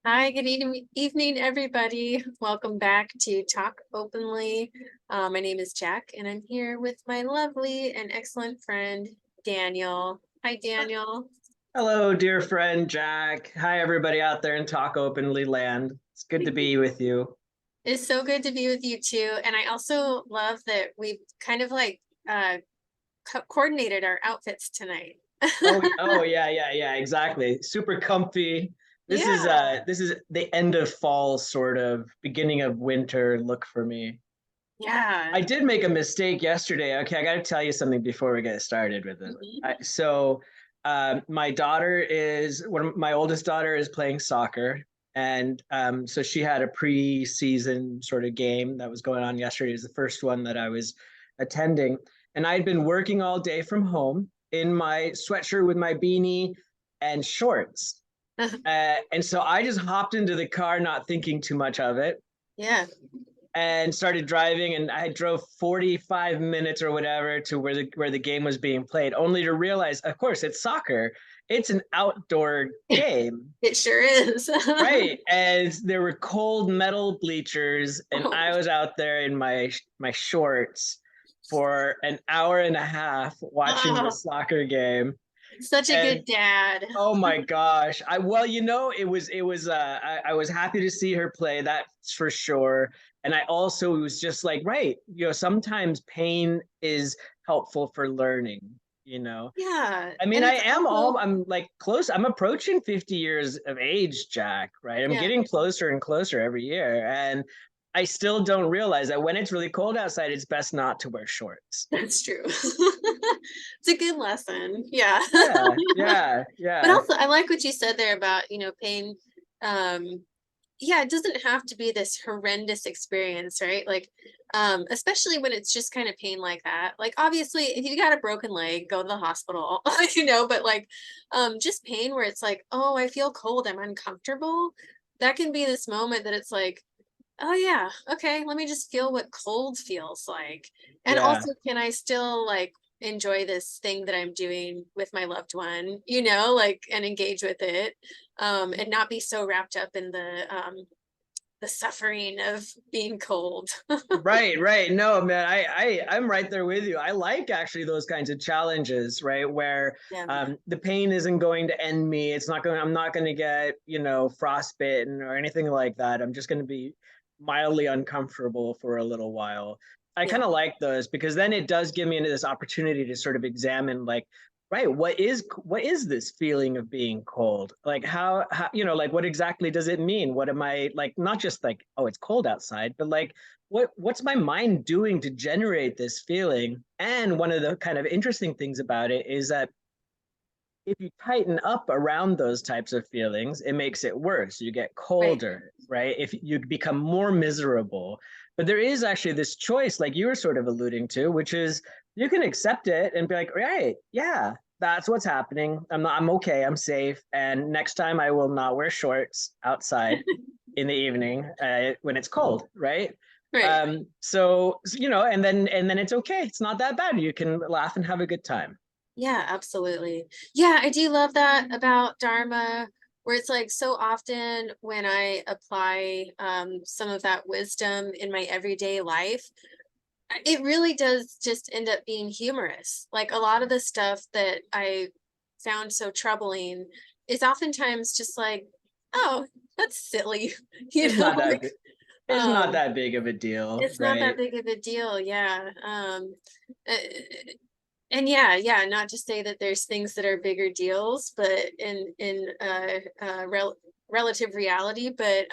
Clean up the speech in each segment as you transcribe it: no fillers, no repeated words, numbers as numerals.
Hi, good evening, everybody. Welcome back to Talk Openly. My name is Jack, and I'm here with my lovely and excellent friend, Daniel. Hi, Daniel. Hello, dear friend Jack. Hi, everybody out there in Talk Openly land. It's good to be with you. It's so good to be with you too. And I also love that we've kind of like coordinated our outfits tonight. Oh, yeah, exactly. Super comfy. Yeah. This is the end of fall, sort of beginning of winter look for me. Yeah. I did make a mistake yesterday. Okay, I got to tell you something before we get started with it. Mhm. My daughter is my oldest daughter is playing soccer, and so she had a pre-season sort of game that was going on yesterday. It was the first one that I was attending, and I'd been working all day from home in my sweatshirt with my beanie and shorts. And so I just hopped into the car, not thinking too much of it, Yeah. and started driving, and I drove 45 minutes or whatever to where the game was being played, only to realize, of course, it's soccer. It's an outdoor game, It sure is. right? And there were cold metal bleachers, and Oh, I was out there in my shorts for an hour and a half watching oh, this soccer game. such a And good dad. oh my gosh. I was happy to see her play, that's for sure. And I also was just like, right, sometimes pain is helpful for learning, you know. Yeah. I mean, And it's also, I'm like close, I'm approaching 50 years of age, Jack, right? I'm yeah. getting closer and closer every year. And I still don't realize that when it's really cold outside, it's best not to wear shorts. That's true. It's a good lesson. Yeah. But Yeah. also, I like what you said there about, pain. Yeah, it doesn't have to be this horrendous experience, right? Like, especially when it's just kind of pain like that. Like, obviously, if you got a broken leg, go to the hospital, but like, just pain where it's like, oh, I feel cold, I'm uncomfortable. That can be this moment that it's like, oh yeah, okay, let me just feel what cold feels like. And Yeah. also, can I still like enjoy this thing that I'm doing with my loved one, like and engage with it, and not be so wrapped up in the suffering of being cold. Right. No, man, I'm right there with you. I like actually those kinds of challenges, right? Where Yeah. the pain isn't going to end me. I'm not going to get, frostbitten or anything like that. I'm just going to be mildly uncomfortable for a little while. I Yeah. kind of like those because then it does give me into this opportunity to sort of examine, like, right, what is this feeling of being cold? Like how like what exactly does it mean? What am I like, not just like, oh, it's cold outside, but like what's my mind doing to generate this feeling? And one of the kind of interesting things about it is that if you tighten up around those types of feelings, it makes it worse. You get Right. colder, right? If you become more miserable. But there is actually this choice, like you were sort of alluding to, which is you can accept it and be like, right, yeah, that's what's happening. I'm okay, I'm safe. And next time I will not wear shorts outside in the evening when it's cold, right? Right. And then it's okay. It's not that bad. You can laugh and have a good time. Yeah, absolutely. Yeah, I do love that about Dharma, where it's like so often when I apply some of that wisdom in my everyday life, it really does just end up being humorous. Like a lot of the stuff that I found so troubling is oftentimes just like, oh, that's silly, It's not that like big. It's not um that big of a deal, it's not that right? big of a deal, yeah. Uh, and yeah, not to say that there's things that are bigger deals, but in relative reality, but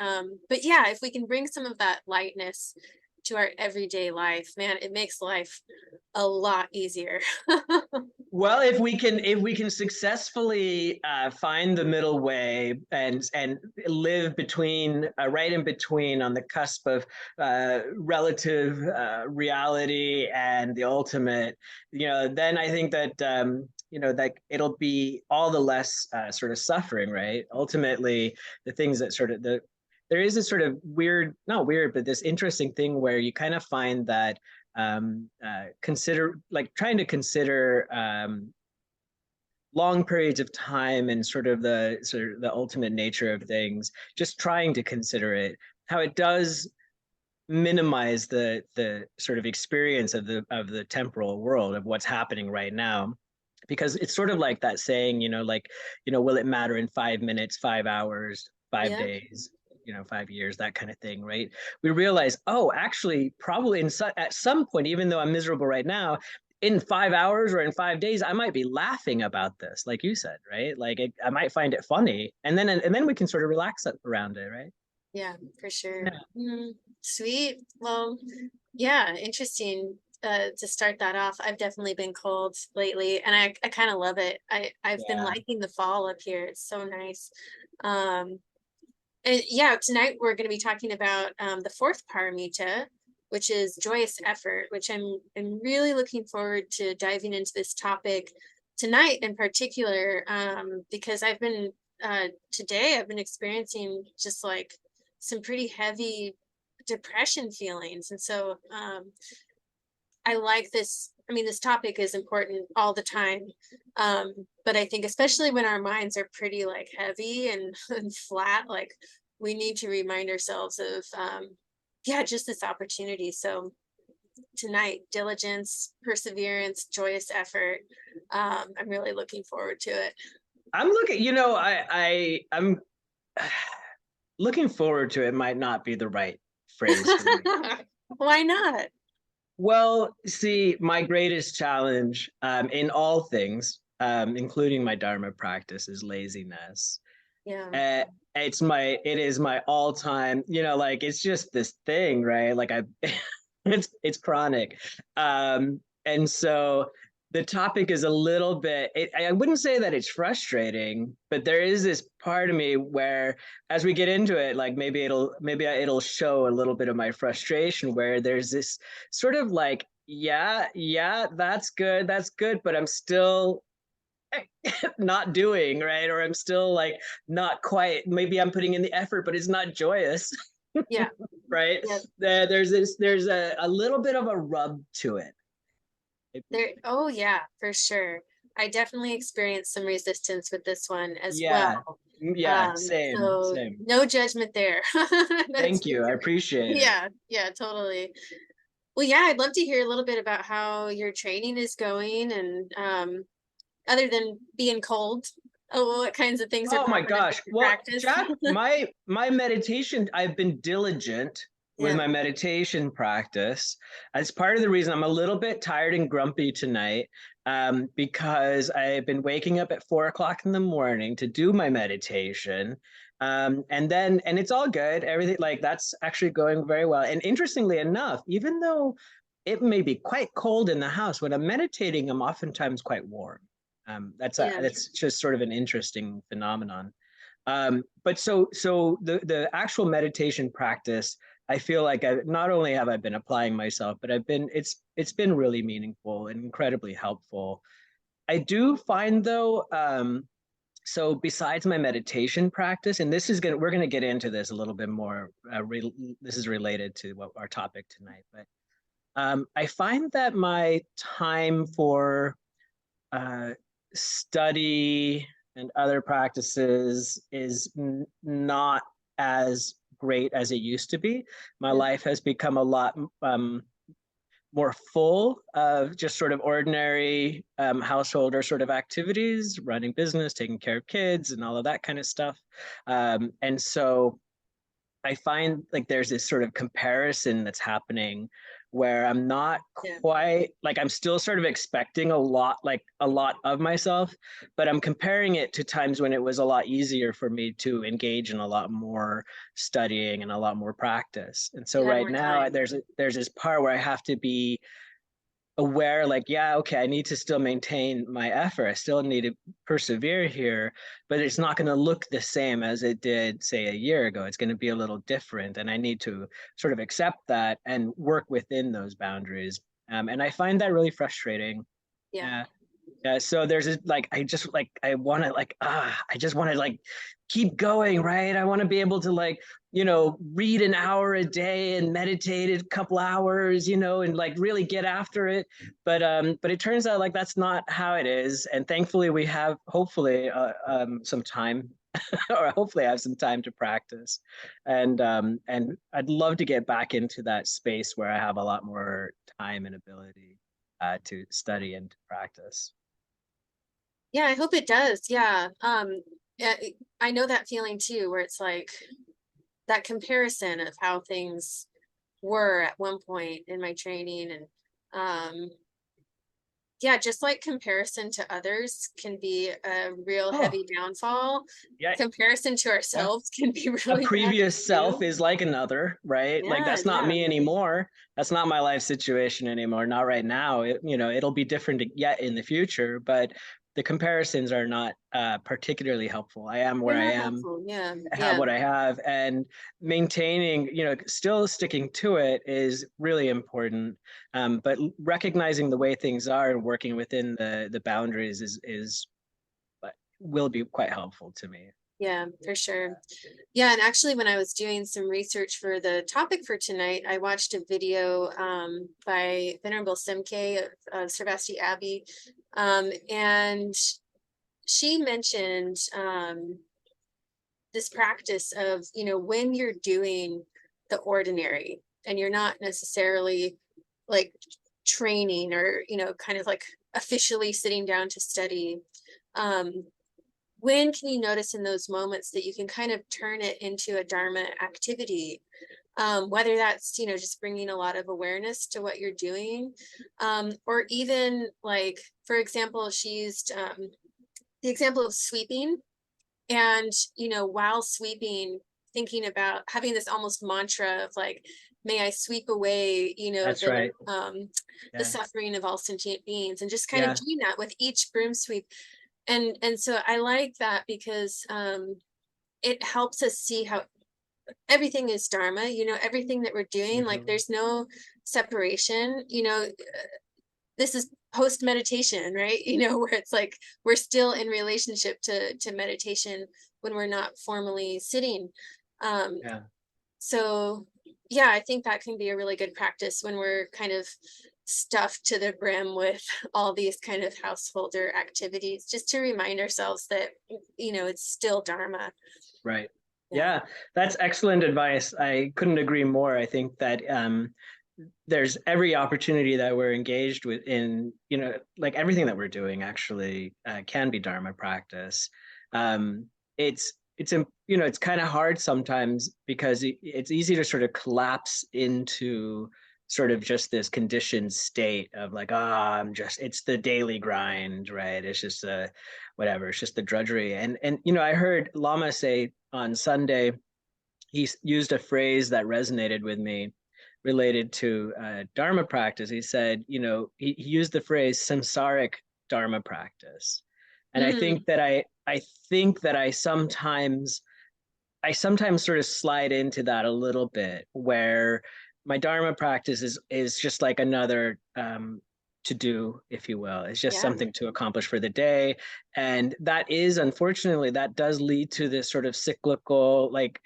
yeah, if we can bring some of that lightness to our everyday life, man, it makes life a lot easier. Well, if we can successfully find the middle way and live between right in between on the cusp of relative reality and the ultimate, then I think that that it'll be all the less sort of suffering, right? Ultimately, the things that sort of there is this sort of weird, not weird, but this interesting thing where you kind of find that consider like trying to consider long periods of time and sort of the ultimate nature of things, just trying to consider it, how it does minimize the sort of experience of the temporal world of what's happening right now, because it's sort of like that saying, like, will it matter in 5 minutes, 5 hours, five Yeah. days, 5 years, that kind of thing, right? We realize, oh, actually, probably at some point, even though I'm miserable right now, in 5 hours or in 5 days, I might be laughing about this, like you said, right? Like I might find it funny, and then we can sort of relax around it, right? Yeah, for sure. Yeah. Sweet. Well, yeah, interesting to start that off. I've definitely been cold lately and I kind of love it. I've been Yeah. liking the fall up here. It's so nice. Um and yeah, tonight we're going to be talking about the fourth paramita, which is joyous effort, which I'm really looking forward to diving into this topic tonight in particular, because today I've been experiencing just like some pretty heavy depression feelings, and so I like this. I mean, this topic is important all the time. But I think especially when our minds are pretty like heavy and, and flat, like we need to remind ourselves of yeah, just this opportunity. So tonight, diligence, perseverance, joyous effort. I'm really looking forward to it. I'm looking, I'm looking forward to it might not be the right phrase for me. Why not? Well, see, my greatest challenge in all things, including my Dharma practice, is laziness. Yeah. Uh, it is my all time, like it's just this thing, right? Like it's chronic. And so the topic is a little bit, I wouldn't say that it's frustrating, but there is this part of me where as we get into it, like maybe it'll show a little bit of my frustration, where there's this sort of like, yeah, that's good, but I'm still not doing, right, or I'm still like not quite, maybe I'm putting in the effort but it's not joyous. Yeah. Right. Yeah. There's a little bit of a rub to it. There, oh yeah, for sure. I definitely experienced some resistance with this one as Yeah. well. Yeah, same, So same. no judgment there. That's Thank for you, I sure. appreciate it. Yeah, yeah, totally. Well, yeah, I'd love to hear a little bit about how your training is going and other than being cold, oh, what kinds of things are Oh my popping up in gosh. your Well, practice? Jack, my meditation, I've been diligent with Yeah, my meditation practice. As part of the reason I'm a little bit tired and grumpy tonight, because I've been waking up at 4 o'clock in the morning to do my meditation. And it's all good. Everything, like, that's actually going very well. And interestingly enough, even though it may be quite cold in the house, when I'm meditating, I'm oftentimes quite warm. yeah, That's just sort of an interesting phenomenon. But the actual meditation practice, I feel like I not only have I been applying myself, but it's been really meaningful and incredibly helpful. I do find though, so besides my meditation practice, and we're gonna get into this a little bit more. This is related to what our topic tonight, but I find that my time for uh, study and other practices is not as great as it used to be. My yeah, life has become a lot more full of just sort of ordinary householder sort of activities, running business, taking care of kids, and all of that kind of stuff. And so I find like there's this sort of comparison that's happening where I'm not yeah, quite, like, I'm still sort of expecting a lot of myself, but I'm comparing it to times when it was a lot easier for me to engage in a lot more studying and a lot more practice. And so you had right more now time. there's this part where I have to be aware, like, yeah, okay, I need to still maintain my effort, I still need to persevere here, but it's not going to look the same as it did say a year ago. It's going to be a little different, and I need to sort of accept that and work within those boundaries. And I find that really frustrating. Yeah. Yeah. Yeah, so there's this, like, I want to I just want to like keep going, right? I want to be able to like, read an hour a day and meditate a couple hours, and like really get after it. But it turns out like that's not how it is. And thankfully we have hopefully some time or hopefully I have some time to practice. And I'd love to get back into that space where I have a lot more time and ability to study and to practice. Yeah, I hope it does. Yeah. Yeah, I know that feeling too, where it's like that comparison of how things were at one point in my training. And yeah, just like comparison to others can be a real Oh, heavy downfall. yeah, Comparison to yeah. ourselves can be A really bad previous self too. is like another, right? Like Yeah, that's not yeah, me anymore. That's not my life situation anymore. Not right now. It'll be different yet in the future, but the comparisons are not particularly helpful. I am where they're I not am, helpful. Yeah, have yeah, what I have, and maintaining, still sticking to it is really important. But recognizing the way things are and working within the boundaries is will be quite helpful to me. yeah, for sure. Yeah, and actually, when I was doing some research for the topic for tonight, I watched a video by Venerable Simke of Sarvasti Abbey, and she mentioned this practice of, when you're doing the ordinary and you're not necessarily like training or, kind of like officially sitting down to study. Um, when can you notice in those moments that you can kind of turn it into a Dharma activity? Whether that's, just bringing a lot of awareness to what you're doing, or even like, for example, she used the example of sweeping. And, while sweeping, thinking about having this almost mantra of like, may I sweep away, That's right. the Yeah. suffering of all sentient beings, and just kind of Yeah. doing that with each broom sweep. And so I like that because it helps us see how everything is dharma, everything that we're doing, like Mhm. there's no separation, this is post meditation, right? Where it's like we're still in relationship to meditation when we're not formally sitting. Um, Yeah. so yeah, I think that can be a really good practice when we're kind of stuffed to the brim with all these kind of householder activities, just to remind ourselves that it's still dharma. Right. Yeah. Yeah, that's excellent advice. I couldn't agree more. I think that there's every opportunity that we're engaged with in, like everything that we're doing actually can be Dharma practice. Um, it's kind of hard sometimes because it's easy to sort of collapse into sort of just this conditioned state of like, it's the daily grind, right? It's just whatever, it's just the drudgery. And I heard Lama say on Sunday, he used a phrase that resonated with me related to Dharma practice. He said, he used the phrase samsaric Dharma practice. And I think Mm, that I think that I sometimes sort of slide into that a little bit where my Dharma practice is just like another to do, if you will. It's just yeah. something to accomplish for the day. And that is, unfortunately, that does lead to this sort of cyclical, like,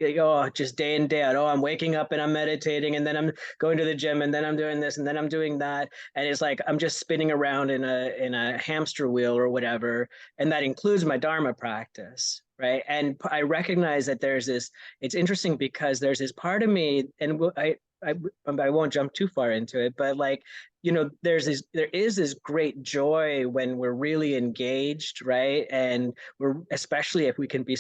just day in, day out. Oh, I'm waking up and I'm meditating, and then I'm going to the gym, and then I'm doing this, and then I'm doing that. And it's like I'm just spinning around in a hamster wheel or whatever. And that includes my Dharma practice. Right. And I recognize that it's interesting because there's this part of me, and I won't jump too far into it, but like, there is this great joy when we're really engaged, right? And we're, especially if we can be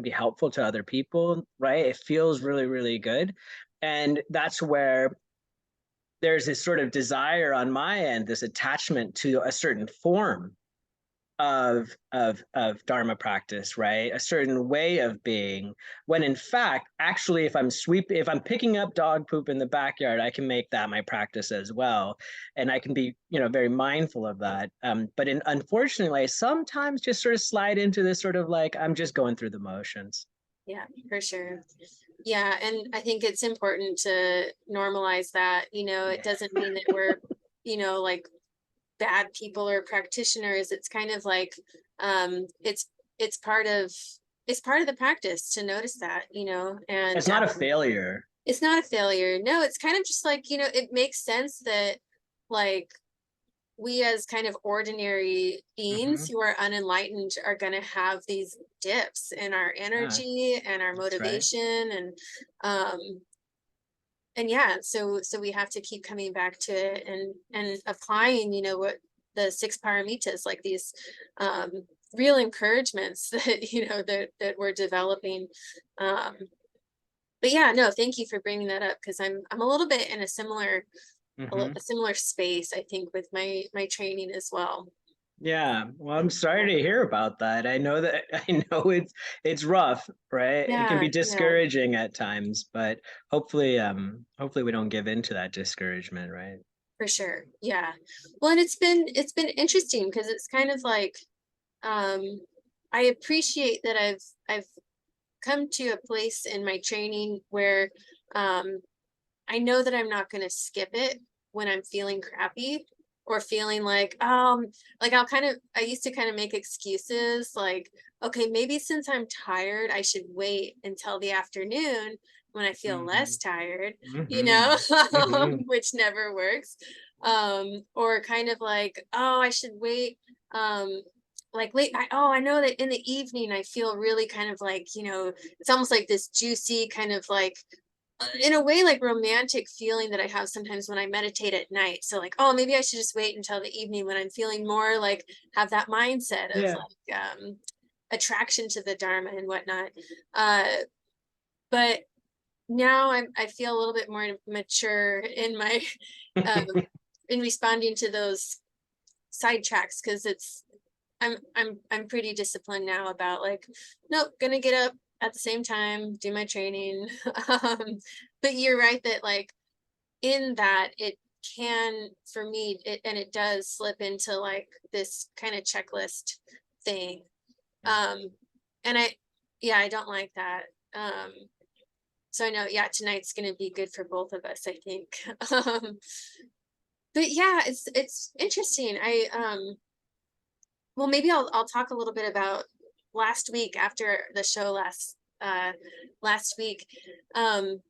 helpful to other people, right? It feels really, really good. And that's where there's this sort of desire on my end, this attachment to a certain form of Dharma practice, right? A certain way of being. When in fact, actually, if I'm picking up dog poop in the backyard, I can make that my practice as well, and I can be, very mindful of that. Unfortunately, I sometimes just sort of slide into this sort of like I'm just going through the motions. Yeah, for sure. Yeah, and I think it's important to normalize that. It doesn't mean that we're, like bad people or practitioners. It's kind of like, it's it's part of it's part of the practice to notice that, It's and not a failure. it's not a failure. No, it's kind of just like, it makes sense that, like, we as kind of ordinary beings Hmm. who are unenlightened are going to have these dips in our Yeah, energy and our that's right. motivation, um and yeah, so we have to keep coming back to it, and applying, what the six paramitas, like these um real encouragements that, that we're developing. um but yeah, no, thank you for bringing that up, because I'm a little bit in a similar, Hmm. a similar space, I think, with my training as well. Yeah, well, I'm sorry to hear about that. I know that I know it's rough, right? It can Yeah, be yeah, discouraging at times, but hopefully we don't give in to that discouragement, right? for sure. Yeah. Well, and it's been interesting, because it's kind of like, um I appreciate that I've come to a place in my training where, um I know that I'm not going to skip it when I'm feeling crappy, or feeling like I used to kind of make excuses, like, okay, maybe since I'm tired, I should wait until the afternoon when I feel less Hmm. tired, Hmm. Hmm. which never works. Or kind of like, oh, I should wait, um like late I know that in the evening I feel really kind of like, it's almost like this juicy kind of like, in a way, like romantic feeling that I have sometimes when I meditate at night. So like, oh, maybe I should just wait until the evening when I'm feeling more like, have that mindset of Yeah. like, attraction to the Dharma and whatnot. Uh, but now I feel a little bit more mature in my um, in responding to those sidetracks, because I'm pretty disciplined now about like, nope, gonna get up at the same time, do my training. But you're right that, like, in that it can, for me, and it does slip into like this kind of checklist thing. Yeah. um and yeah, I don't like that. um so I know, yeah, tonight's gonna be good for both of us, I think. But yeah, it's interesting. Well, maybe I'll talk a little bit about last week, after the show last week. um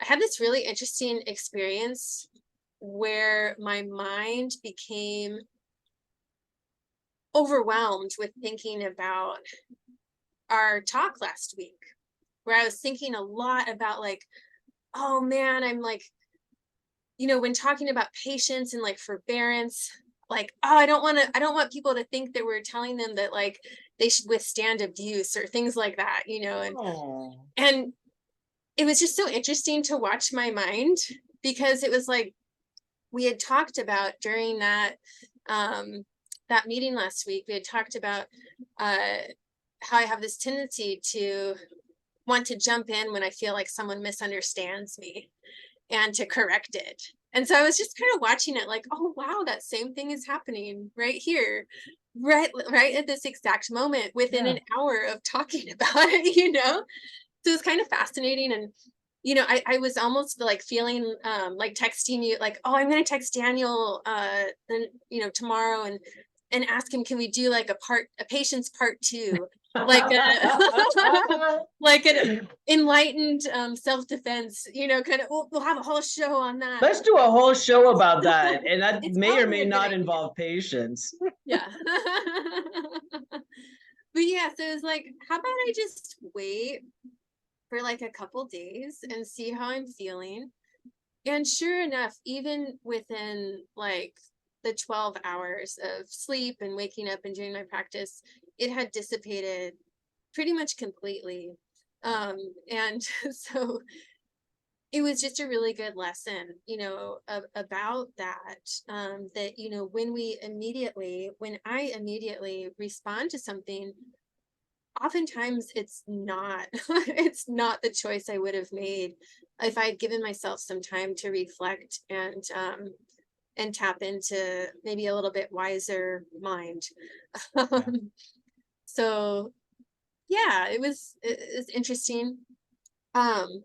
I had this really interesting experience where my mind became overwhelmed with thinking about our talk last week, where I was thinking a lot about, like, oh man, I'm like, when talking about patience and like forbearance, like, oh, I don't want people to think that we're telling them that, like, they should withstand abuse or things like that, Oh. and it was just so interesting to watch my mind, because it was like, we had talked about during um that meeting last week, we had talked about uh how I have this tendency to want to jump in when I feel like someone misunderstands me, and to correct it. And so I was just kind of watching it like, oh wow, that same thing is happening right here, right at this exact moment, within Yeah. an hour of talking about it, so it's kind of fascinating. And I was almost like feeling, like texting you, like, oh, I'm gonna text Daniel then, tomorrow, and ask him, can we do like a patient's part two, like like an enlightened self-defense, kind of, we'll have a whole show on that. Let's do a whole show about that, and that It's may or probably may a good not idea. involve patience. Yeah. But yeah, so it's like, how about I just wait for like a couple days and see how I'm feeling. And sure enough, even within like the 12 hours of sleep and waking up and doing my practice, it had dissipated pretty much completely. And so it was just a really good lesson, about that. That, when I immediately respond to something, oftentimes it's not it's not the choice I would have made if I had given myself some time to reflect, and tap into maybe a little bit wiser mind. Yeah. um, so yeah, it was interesting. um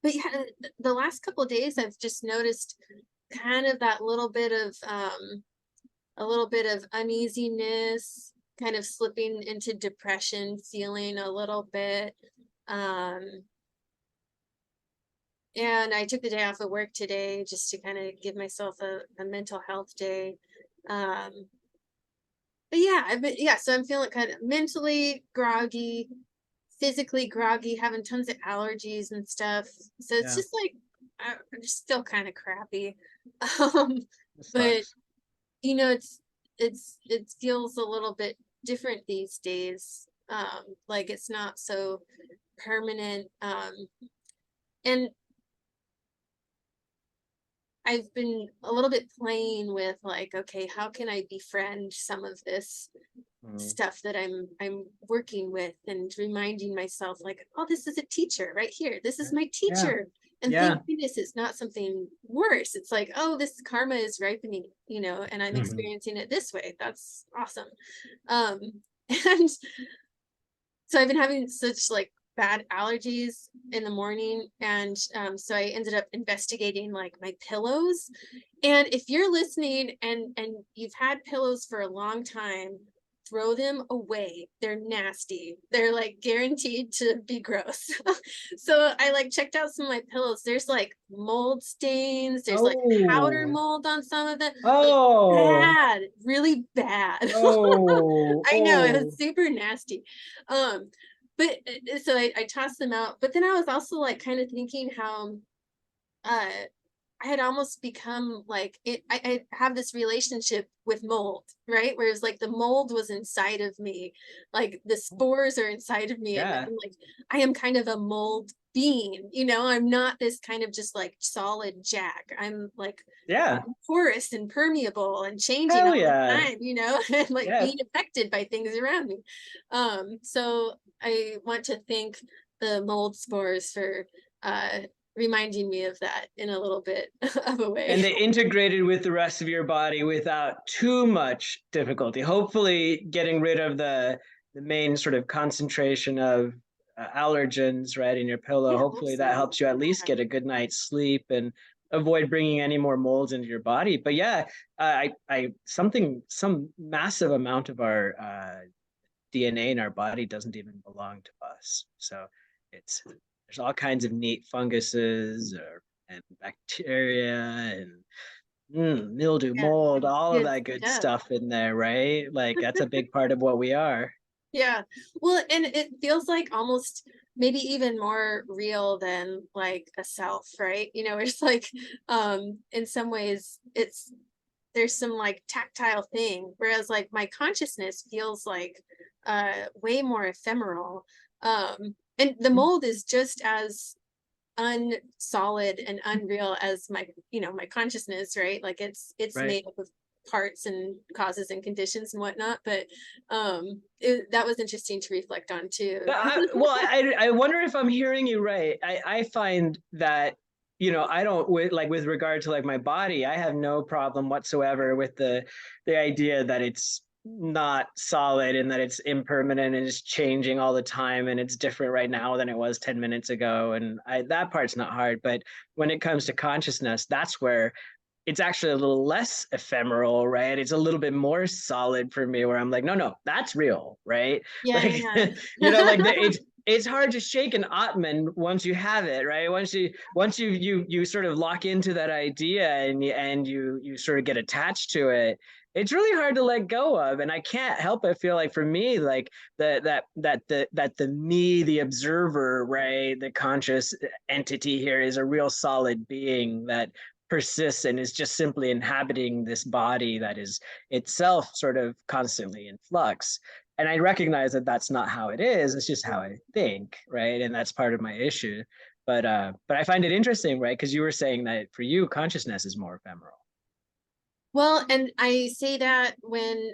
but yeah, the last couple of days I've just noticed kind of that little bit of a little bit of uneasiness, kind of slipping into depression, feeling a little bit. Um, and I took the day off of work today just to kind of give myself a mental health day. Um, but yeah, so I'm feeling kind of mentally groggy, physically groggy, having tons of allergies and stuff. So it's Yeah, just like I just feel kind of crappy. Um, it but sucks. it feels a little bit different these days. Like it's not so permanent. And I've been a little bit playing with like, okay, how can I befriend some of this Mm. stuff that I'm working with, and reminding myself like, oh, this is a teacher right here. This is my Yeah, teacher. And yeah. thank goodness it's not something worse. It's like, oh, this karma is ripening, and I'm Mhm. experiencing it this way. That's awesome. Um, and so I've been having such like bad allergies in the morning, and so I ended up investigating like my pillows. And if you're listening and you've had pillows for a long time, throw them away. They're nasty. They're like guaranteed to be gross. So I like checked out some of my pillows. There's like mold stains. There's like powder Oh, mold on some of them. Like oh, bad, really bad. oh, I know it was oh. super nasty. Um, but so I tossed them out. But then I was also like kind of thinking how uh I had almost become like I have this relationship with mold, right? Whereas like the mold was inside of me, like the spores are inside of me, and Yeah, I'm like, I am kind of a mold being, I'm not this kind of just like solid Jack. I'm like yeah. porous and permeable and changing Hell all the yeah. time, and like Yeah. being affected by things around me. So I want to thank the mold spores for uh reminding me of that in a little bit of a way. And they integrated with the rest of your body without too much difficulty. Hopefully, getting rid of the main sort of concentration of allergens right in your pillow. I hope Hopefully, that so. helps you at least Yeah. get a good night's sleep and avoid bringing any more molds into your body. But yeah, some massive amount of our DNA in our body doesn't even belong to us. So it's there's all kinds of neat funguses and bacteria and mildew, Yeah. mold, all of Good that good stuff. stuff in there, right? Like that's a big part of what we are. Yeah. Well, and it feels like almost maybe even more real than like a self, right? It's like in some ways there's some like tactile thing, whereas like my consciousness feels like way more ephemeral. And the mold is just as unsolid and unreal as my consciousness, right? Like it's Right. made up of parts and causes and conditions and whatnot. But that was interesting to reflect on too. I wonder if I'm hearing you right. I find that I don't with regard to like my body, I have no problem whatsoever with the idea that it's not solid and that it's impermanent and it's changing all the time and it's different right now than it was 10 minutes ago, and that part's not hard. But when it comes to consciousness, that's where it's actually a little less ephemeral, right? It's a little bit more solid for me where I'm like, no, no, that's real, right? Yeah, Like, yeah. like it's hard to shake an Atman once you have it, right? Once you sort of lock into that idea and you sort of get attached to it, it's really hard to let go of. And I can't help but feel like for me, like the me, the observer, right, the conscious entity here is a real solid being that persists and is just simply inhabiting this body that is itself sort of constantly in flux. And I recognize that that's not how it is. It's just how I think, right? And that's part of my issue. But I find it interesting, right? Because you were saying that for you, consciousness is more ephemeral. Well, and I say that when,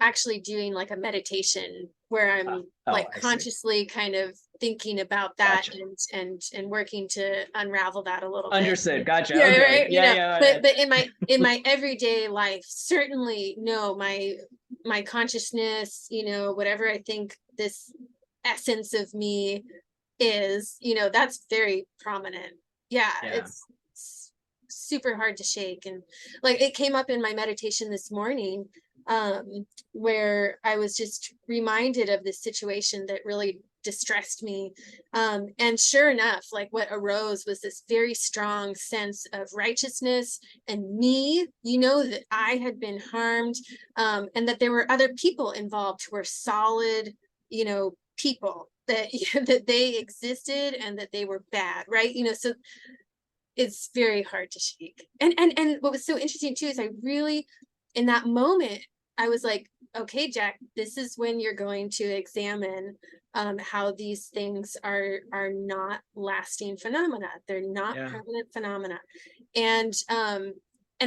actually doing like a meditation where I'm Oh, like I see. consciously kind of thinking about that Gotcha. and working to unravel that a little bit. Understood. Gotcha. Yeah, Okay. right. Yeah, yeah. But in my everyday life, certainly no, my consciousness, whatever I think this essence of me is, that's very prominent. Yeah, Yeah. it's super hard to shake. And like it came up in my meditation this morning, where I was just reminded of this situation that really distressed me. And sure enough, like what arose was this very strong sense of righteousness and me, that I had been harmed, and that there were other people involved who were solid, people that that they existed and that they were bad, right? So it's very hard to shake. And what was so interesting too is I really, in that moment, I was like, okay, Jack, this is when you're going to examine how these things are not lasting phenomena. They're not Yeah. permanent phenomena. And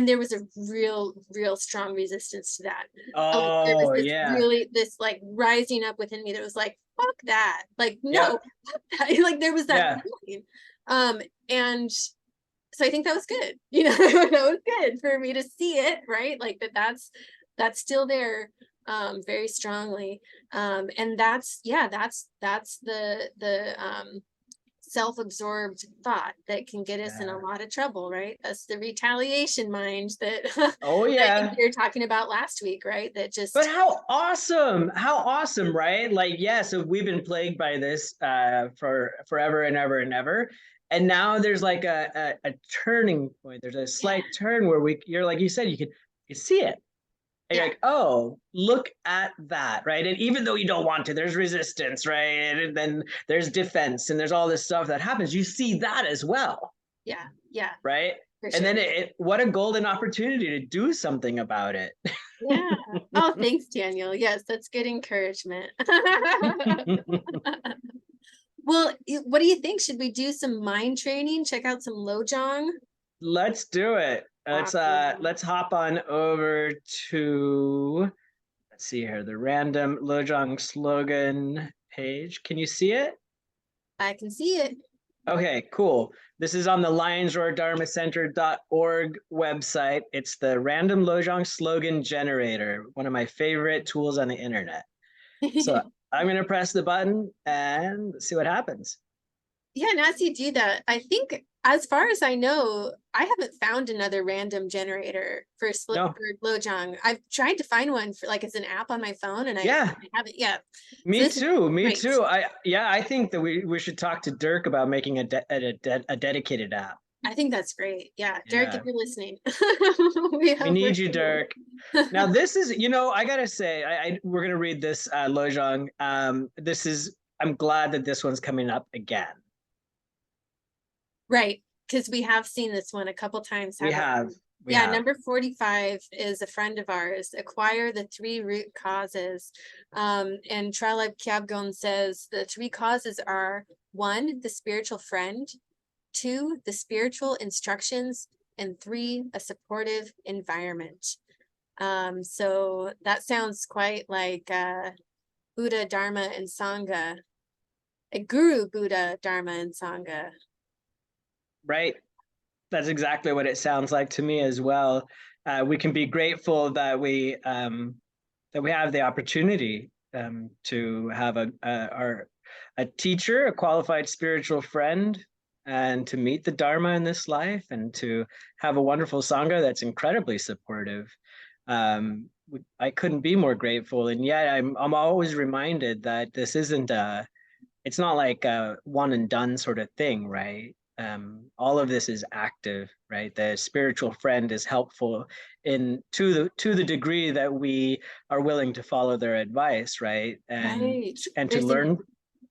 there was a real strong resistance to that. Like there was Oh, this yeah. really this like rising up within me that was like, fuck that. Like, no, Yep. fuck that. Like there was that Yeah. feeling. And so I think that was good. That was good for me to see it, right? Like that's still there, very strongly. And that's the self-absorbed thought that can get us in a Yeah. lot of trouble, right? That's the retaliation mind that Oh, that I think yeah. we were talking about last week, right? That But just how awesome, right? Like, yeah, so we've been plagued by this for forever and ever and ever. And now there's like a turning point. There's a yeah, slight turn where you're like you said, you see it. And you're yeah, like, oh, look at that, right? And even though you don't want to, there's resistance, right? And then there's defense and there's all this stuff that happens. You see that as well, yeah, yeah, right? for And then sure. what a golden opportunity to do something about it. Yeah. Oh, thanks, Daniel. Yes, that's good encouragement. Well, what do you think? Should we do some mind training? Check out some Lojong? Let's do it. Awesome. Let's hop on over to, let's see here, the random Lojong slogan page. Can you see it? I can see it. Okay, cool. This is on the lionsroardharmacenter.org website. It's the random Lojong slogan generator, one of my favorite tools on the internet. So I'm going to press the button and see what happens. Yeah, and as you do that, I think, as far as I know, I haven't found another random generator No, for Lojong. I've tried to find one for like as an app on my phone, and I yeah, haven't yet. So me this is too. Me great. too. I think that we should talk to Dirk about making a dedicated app. I think that's great. Yeah, Derek, if Yeah, you're listening, we we have work need you, to do. Dirk. Now this is, I gotta say, we're gonna read this Lojong. This is, I'm glad that this one's coming up again. Right, because we have seen this one a couple times, We haven't have, we? we Yeah, have. number 45 is a friend of ours. Acquire the three root causes. And Traleb Kyabgon says the three causes are: one, the spiritual friend; two, the spiritual instructions; and three, a supportive environment. So that sounds quite like Buddha, Dharma, and Sangha. A guru, Buddha, Dharma, and Sangha. Right. That's exactly what it sounds like to me as well. We can be grateful that we have the opportunity to have a teacher, a qualified spiritual friend, and to meet the Dharma in this life, and to have a wonderful sangha that's incredibly supportive. I couldn't be more grateful, and yet I'm always reminded that this isn't a it's not like a one and done sort of thing, right? All of this is active, right? The spiritual friend is helpful in to the degree that we are willing to follow their advice, right? Right. And There's to a learn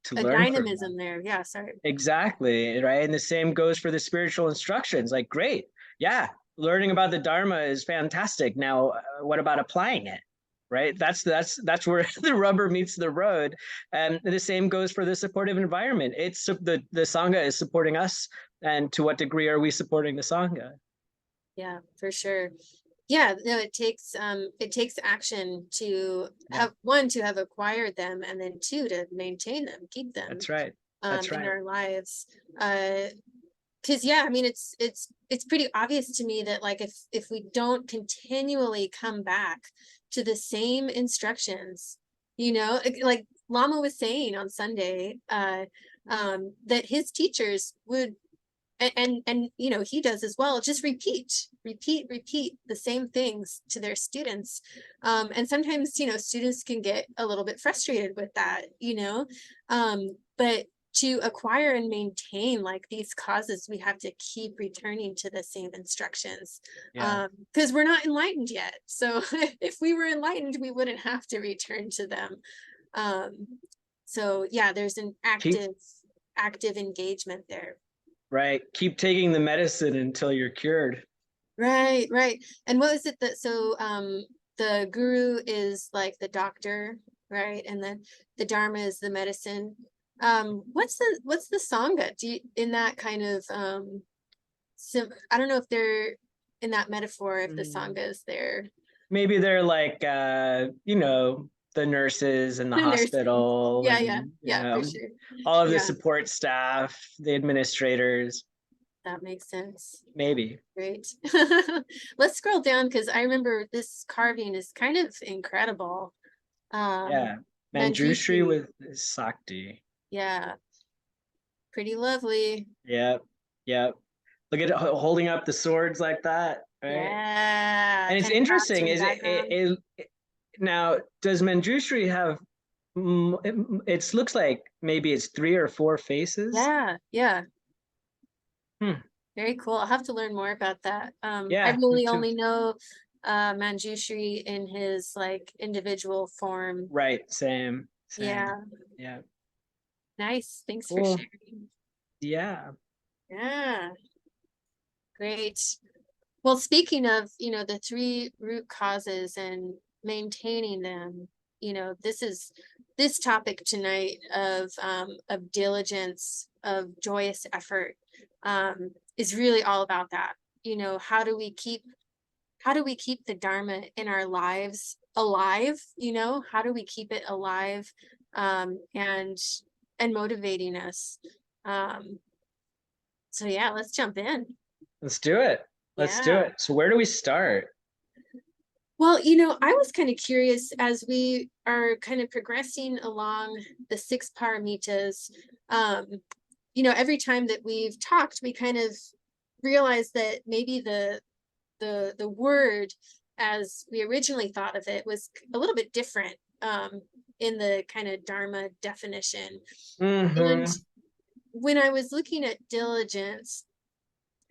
from them. dynamism there. Yeah, sorry. Exactly, right? And the same goes for the spiritual instructions. Like, great, yeah, learning about the Dharma is fantastic. Now, what about applying it? Right? That's where the rubber meets the road. And the same goes for the supportive environment. It's the Sangha is supporting us, and to what degree are we supporting the Sangha? Yeah, for sure. Yeah, no, it takes action to Yeah, have, one, to have acquired them, and then two, to maintain them, keep them that's right. That's in right. our lives. Because yeah, I mean it's pretty obvious to me that like if we don't continually come back to the same instructions, like Lama was saying on Sunday, that his teachers would and you know, he does as well, just repeat the same things to their students. And sometimes, you know, students can get a little bit frustrated with that, you know. But to acquire and maintain like these causes, we have to keep returning to the same instructions, Yeah. because we're not enlightened yet. So if we were enlightened, we wouldn't have to return to them. um so yeah, there's an Keep active engagement there. right. Keep taking the medicine until you're cured. Right, right. And what was it that, so the guru is like the doctor, right? And then the dharma is the medicine. What's the sangha? Do you, in that kind of I don't know if they're in that metaphor, if the Mm. sangha is there. Maybe they're like you know, the nurses in the The nurses. hospital Yeah, yeah, and you yeah, for know, sure. all of the Yeah, support staff, the administrators, that makes sense. maybe. Great. Let's scroll down because I remember this carving is kind of incredible. Um, Yeah. Manjushri Manjushri. with Sakti. Yeah, pretty lovely. Yep. Yep. Look at it holding up the swords like that, right? Yeah, And it's kind of clouds interesting, in the is background. now, does Manjushri have it looks like maybe it's 3 or 4 faces. Yeah, yeah, Hmm. very cool. I'll have to learn more about that. I Yeah, me really too. only know Manjushri in his like individual form. Right, same. Yeah, Yeah, nice. Thanks for cool. sharing. Yeah. Yeah, great. Well, speaking of, you know, the three root causes and maintaining them, you know, this topic tonight of diligence, of joyous effort, is really all about that. You know, how do we keep the Dharma in our lives alive? You know, how do we keep it alive, and motivating us? Um, so yeah, let's jump in. Let's do it. Let's do Yeah. it. So where do we start? Well, you know, I was kind of curious as we are kind of progressing along the six paramitas. Um, you know, every time that we've talked, we kind of realized that maybe the word as we originally thought of it was a little bit different, in the kind of Dharma definition. And Mm-hmm. when I was looking at diligence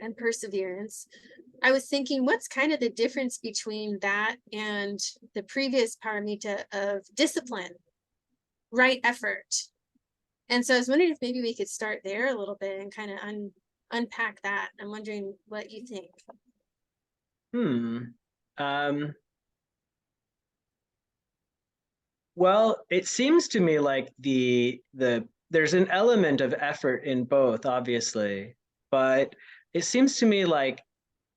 and perseverance, I was thinking, what's kind of the difference between that and the previous paramita of discipline, right effort? And so I was wondering if maybe we could start there a little bit and kind of unpack that. I'm wondering what you think. Hmm. Um, well, it seems to me like the there's an element of effort in both, obviously, but it seems to me like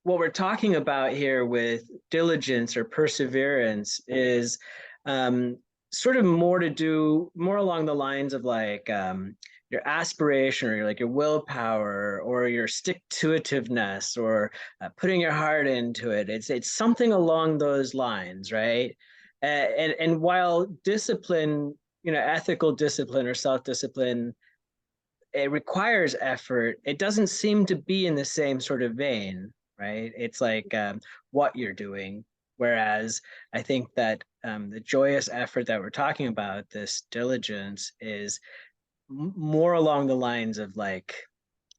what we're talking about here with diligence or perseverance is um, sort of more to do more along the lines of like your aspiration or like your willpower or your stick-to-itiveness or putting your heart into it. It's something along those lines, right? And while discipline, you know, ethical discipline or self-discipline, it requires effort. It doesn't seem to be in the same sort of vein, right? It's like what you're doing. Whereas I think that the joyous effort that we're talking about, this diligence, is more along the lines of like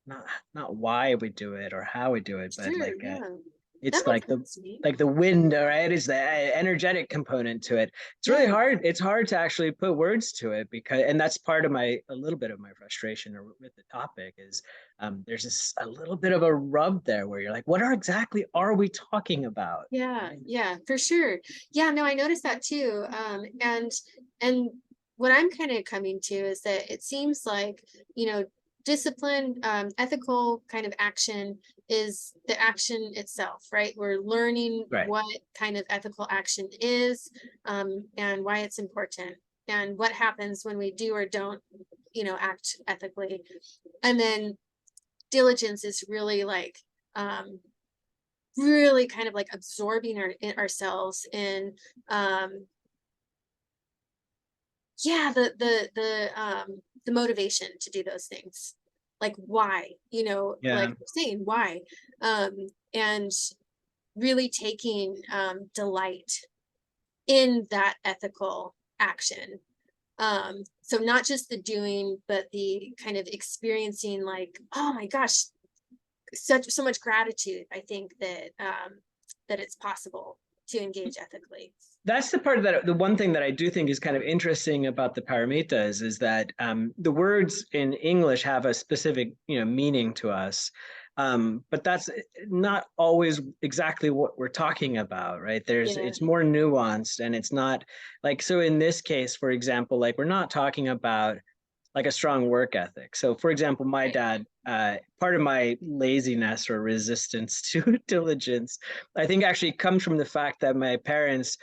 not not why we do it or how we do it, but Sure, like yeah. That it's makes sense to me. like the wind, right? It's the energetic component to it. It's really Yeah. hard. It's hard to actually put words to it because, and that's part of my a little bit of my frustration with the topic is there's this a little bit of a rub there where you're like, what are exactly are we talking about? Yeah, Right? yeah, for sure. Yeah, no, I noticed that too. And what I'm kind of coming to is that it seems like, you know, discipline, ethical kind of action is the action itself, right? We're learning Right. what kind of ethical action is, and why it's important, and what happens when we do or don't, you know, act ethically. And then diligence is really like, um, really kind of like absorbing ourselves in, yeah, the motivation to do those things. like why, you know, like Yeah. you're saying, why, and really taking delight in that ethical action. So not just the doing, but the kind of experiencing, like, oh my gosh, so much gratitude, I think, that that it's possible to engage ethically. That's the part that the one thing that I do think is kind of interesting about the paramitas is that the words in English have a specific, meaning to us, but that's not always exactly what we're talking about, right? Yeah, It's more nuanced, and it's not like, so in this case, for example, like we're not talking about like a strong work ethic. So, for example, my right. dad, part of my laziness or resistance to diligence, I think actually comes from the fact that my parents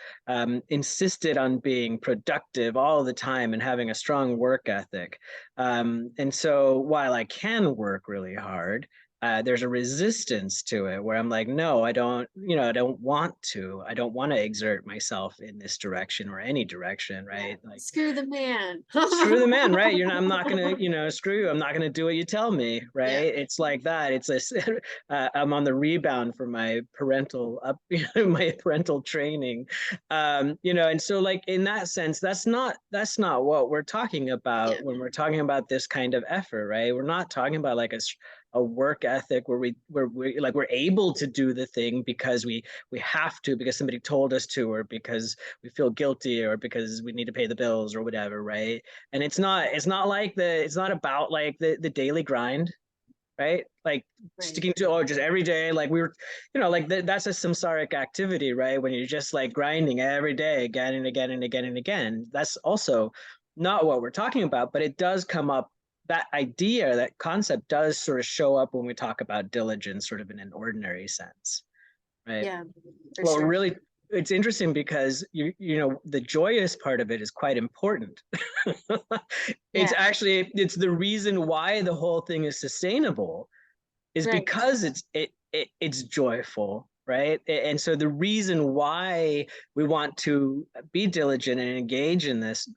insisted on being productive all the time and having a strong work ethic. And so while I can work really hard, there's a resistance to it where I'm like, no, I don't want to. I don't want to exert myself in this direction or any direction, Yeah, right? Like, screw the man. screw the man, right? I'm not gonna, screw you. I'm not gonna do what you tell me, Yeah, right? It's like that. I'm on the rebound from my parental up, my parental training, and so like in that sense, that's not what we're talking yeah, about when we're talking about this kind of effort, right? We're not talking about like a work ethic where we like we're able to do the thing because we have to, because somebody told us to, or because we feel guilty, or because we need to pay the bills or whatever, right? And it's not about like the daily grind, right? Like right. sticking to, oh, just every day, like we were, like that's a samsaric activity, right? When you're just like grinding every day again and again and again and again. That's also not what we're talking about, but it does come up. That idea, that concept does sort of show up when we talk about diligence sort of in an ordinary sense, right? Yeah, for Well, sure. really, it's interesting because the joyous part of it is quite important. Yeah, It's the reason why the whole thing is sustainable, is right. because it's joyful, right? And so the reason why we want to be diligent and engage in this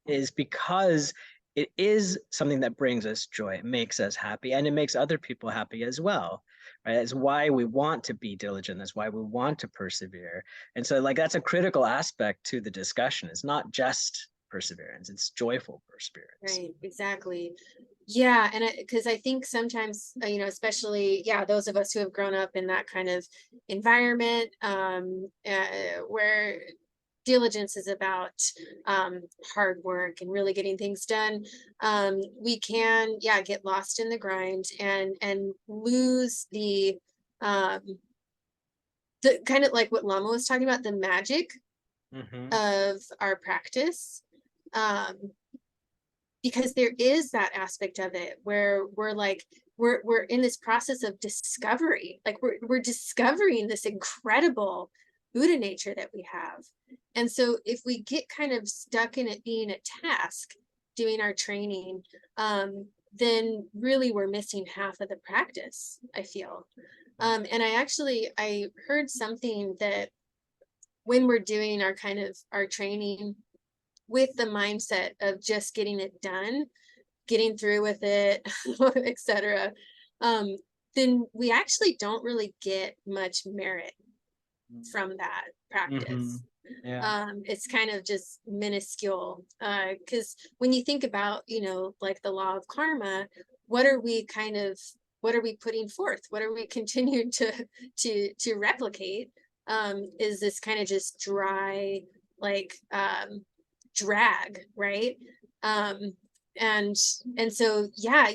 is because it is something that brings us joy. It makes us happy, and it makes other people happy as well, right? That's why we want to be diligent. That's why we want to persevere. And so, like, that's a critical aspect to the discussion. It's not just perseverance; it's joyful perseverance. Right, exactly. Yeah, and because I think sometimes, especially, yeah, those of us who have grown up in that kind of environment, where diligence is about hard work and really getting things done, we can, yeah, get lost in the grind and lose um, the kind of like what Lama was talking about, the magic Mm-hmm. of our practice. Um, because there is that aspect of it where we're like we're in this process of discovery, like we're discovering this incredible Buddha nature that we have. And so if we get kind of stuck in it being a task, doing our training, then really we're missing half of the practice, I feel. And I heard something that when we're doing our kind of our training with the mindset of just getting it done, getting through with it, etc., um, then we actually don't really get much merit from that Mm-hmm. practice. Yeah. It's kind of just minuscule. Because when you think about, like the law of karma, what are we kind of, what are we putting forth? What are we continuing to replicate? Is this kind of just dry, like drag, right? Um, and and so yeah,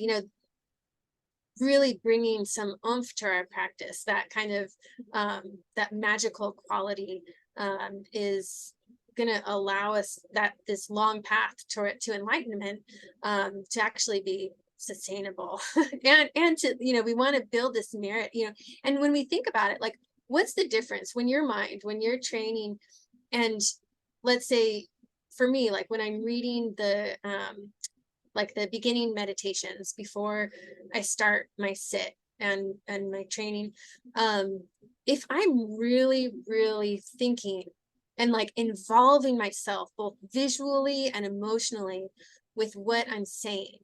really bringing some oomph to our practice, that kind of that magical quality, is going to allow us that this long path to enlightenment, to actually be sustainable. And to, we want to build this merit, and when we think about it, like, what's the difference when your mind, when you're training, and let's say for me, like when I'm reading the like the beginning meditations before I start my sit and my training, if I'm really really thinking and like involving myself both visually and emotionally with what I'm saying,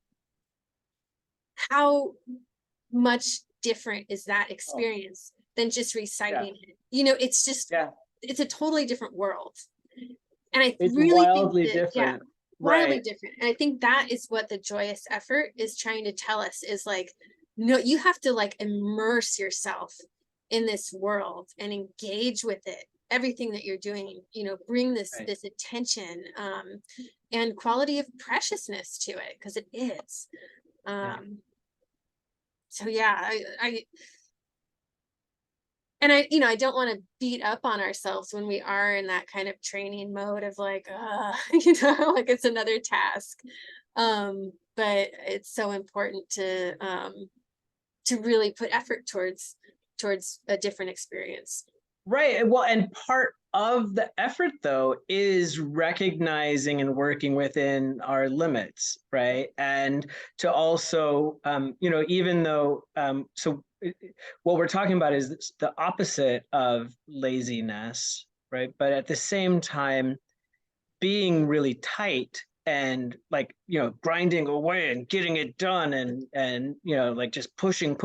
how much different is that Oh, experience than just yeah, reciting it? You know, it's just, yeah. it's a totally different world. And I It's really think wildly that, yeah, different. wildly Right. different. And I think that is what the joyous effort is trying to tell us is like, no, you have to like immerse yourself in this world and engage with it. Everything that you're doing, you know, bring Right. this attention and quality of preciousness to it, because it is. Yeah. Um, so yeah, I and I, you know, I don't want to beat up on ourselves when we are in that kind of training mode of like, you know, like it's another task. But it's so important to really put effort towards a different experience. Right. Well, and part of the effort, though, is recognizing and working within our limits, right? And to also, even though, what we're talking about is the opposite of laziness, right? But at the same time, being really tight and like grinding away and getting it done and like just pushing,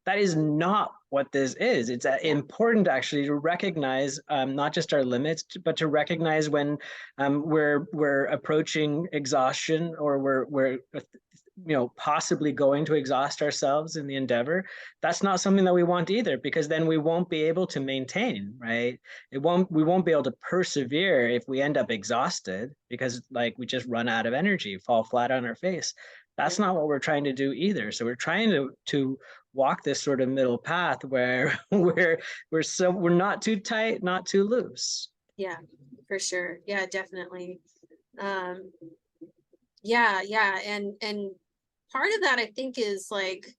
that is not what this is. It's Yeah. important actually to recognize not just our limits but to recognize when we're approaching exhaustion or we're possibly going to exhaust ourselves in the endeavor. That's not something that we want either, because then we won't be able to maintain, right? We won't be able to persevere if we end up exhausted because like we just run out of energy, fall flat on our face. That's Yeah. not what we're trying to do either. So we're trying to walk this sort of middle path where we're not too tight, not too loose. Yeah, for sure. Yeah, definitely. Um, yeah, yeah. And part of that I think is like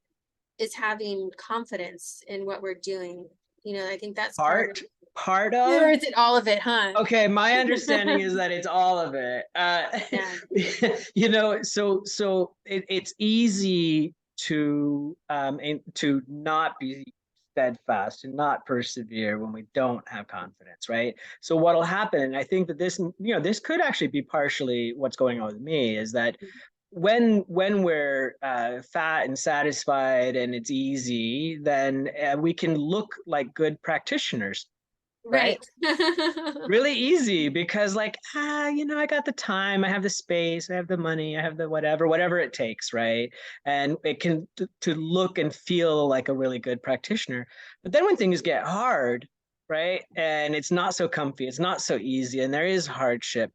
is having confidence in what we're doing. You know, I think that's part of, Part or of is it all of it, huh? Okay, my understanding is that it's all of it. Yeah, It's easy to not be steadfast and not persevere when we don't have confidence, right? So what'll happen, and I think that this could actually be partially what's going on with me, is that when we're fat and satisfied and it's easy, then we can look like good practitioners, right? right. Really easy because like I got the time, I have the space, I have the money, I have the whatever it takes, right? And it can to look and feel like a really good practitioner. But then when things get hard, right, and it's not so comfy, it's not so easy, and there is hardship,